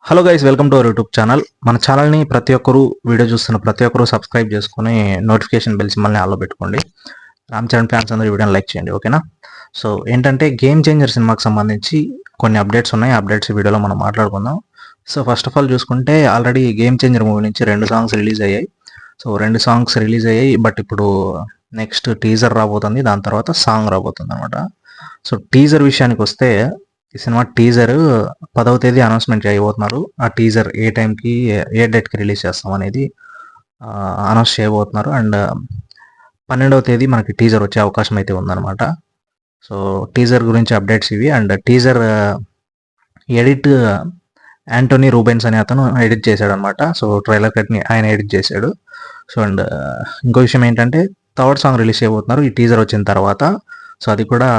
Hello guys, welcome to our YouTube channel. మన ఛానల్ని ప్రతి ఒక్కరు వీడియో చూస్తున్న ప్రతి ఒక్కరు సబ్స్క్రైబ్ చేసుకుని నోటిఫికేషన్ బెల్ సింబల్ని ఆల్లో పెట్టుకోండి. రామ్ చరణ్ ఫ్యాన్స్ అందరూ ఈ వీడియోని లైక్ చేయండి, ఓకేనా? సో ఏంటంటే గేమ్ చేంజర్ సినిమాకి సంబంధించి కొన్ని అప్డేట్స్ ఉన్నాయి. అప్డేట్స్ వీడియోలో మనం మాట్లాడుకుందాం. సో ఫస్ట్ ఆఫ్ ఆల్ చూసుకుంటే ఆల్రెడీ గేమ్ చేంజర్ మూవీ నుంచి 2 సాంగ్స్ రిలీజ్ అయ్యాయి. సో 2 సాంగ్స్ రిలీజ్ అయ్యాయి, బట్ ఇప్పుడు నెక్స్ట్ టీజర్ రాబోతుంది, దాని తర్వాత సాంగ్ రాబోతుంది అనమాట. సో టీజర్ విషయానికి వస్తే ఈ సినిమా టీజర్ 10వ తేదీ అనౌన్స్మెంట్ చేయబోతున్నారు. ఆ టీజర్ ఏ టైంకి ఏ డేట్కి రిలీజ్ చేస్తాం అనేది అనౌన్స్ చేయబోతున్నారు. అండ్ 12వ తేదీ మనకి టీజర్ వచ్చే అవకాశం అయితే ఉందన్నమాట. సో టీజర్ గురించి అప్డేట్స్ ఇవి. And teaser edit Anthony Rubens అనే అతను ఎడిట్ చేశాడు అనమాట. సో ట్రైలర్ కట్ని ఆయన ఎడిట్ చేశాడు. సో అండ్ ఇంకో విషయం ఏంటంటే థర్డ్ సాంగ్ రిలీజ్ చేయబోతున్నారు ఈ టీజర్ వచ్చిన తర్వాత. సో అది కూడా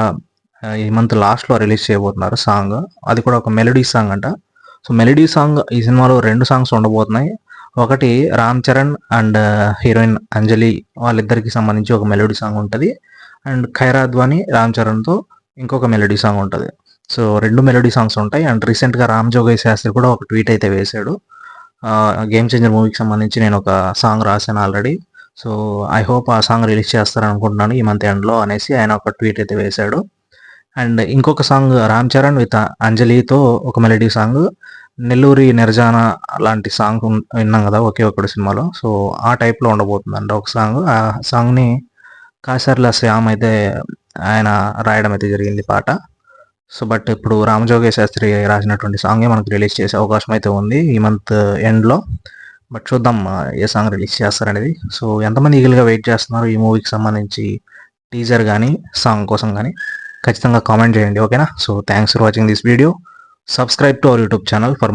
ఈ మంత్ లాస్ట్లో రిలీజ్ చేయబోతున్నారు సాంగ్. అది కూడా ఒక మెలోడీ సాంగ్ అంట. సో మెలోడీ సాంగ్ ఈ సినిమాలో 2 సాంగ్స్ ఉండబోతున్నాయి. ఒకటి రామ్ చరణ్ అండ్ హీరోయిన్ అంజలి వాళ్ళిద్దరికి సంబంధించి ఒక మెలోడీ సాంగ్ ఉంటుంది. అండ్ ఖైరా అద్వానీ రామ్ చరణ్తో ఇంకొక మెలోడీ సాంగ్ ఉంటుంది. సో 2 మెలోడీ సాంగ్స్ ఉంటాయి. అండ్ రీసెంట్గా రామ్ జోగయ్య శాస్త్రి కూడా ఒక ట్వీట్ అయితే వేశాడు. గేమ్ చేంజర్ మూవీకి సంబంధించి నేను ఒక సాంగ్ రాశాను ఆల్రెడీ. సో ఐ హోప్ ఆ సాంగ్ రిలీజ్ చేస్తారని అనుకుంటున్నాను ఈ మంత్ ఎండ్లో అనేసి ఆయన ఒక ట్వీట్ అయితే వేశాడు. అండ్ ఇంకొక సాంగ్ రామ్ చరణ్ విత్ అంజలితో ఒక మెలోడీ సాంగ్ నెల్లూరి నిర్జాన లాంటి సాంగ్ విన్నాం కదా ఒకే ఒక్కడు సినిమాలో. సో ఆ టైప్లో ఉండబోతుందంట ఒక సాంగ్. ఆ సాంగ్ని కాసర్ల శ్యామ్ అయితే ఆయన రాయడం అయితే జరిగింది పాట. సో బట్ ఇప్పుడు రామజోగయ్య శాస్త్రి రాసినటువంటి సాంగే మనకు రిలీజ్ చేసే అవకాశం అయితే ఉంది ఈ మంత్ ఎండ్లో. బట్ చూద్దాం ఏ సాంగ్ రిలీజ్ చేస్తారనేది. సో ఎంతమంది ఈగల్గా వెయిట్ చేస్తున్నారు ఈ మూవీకి సంబంధించి టీజర్ కానీ సాంగ్ కోసం కానీ ఖచ్చితంగా కామెంట్ చేయండి, ఓకేనా? So thanks for watching this video. Subscribe to our YouTube channel for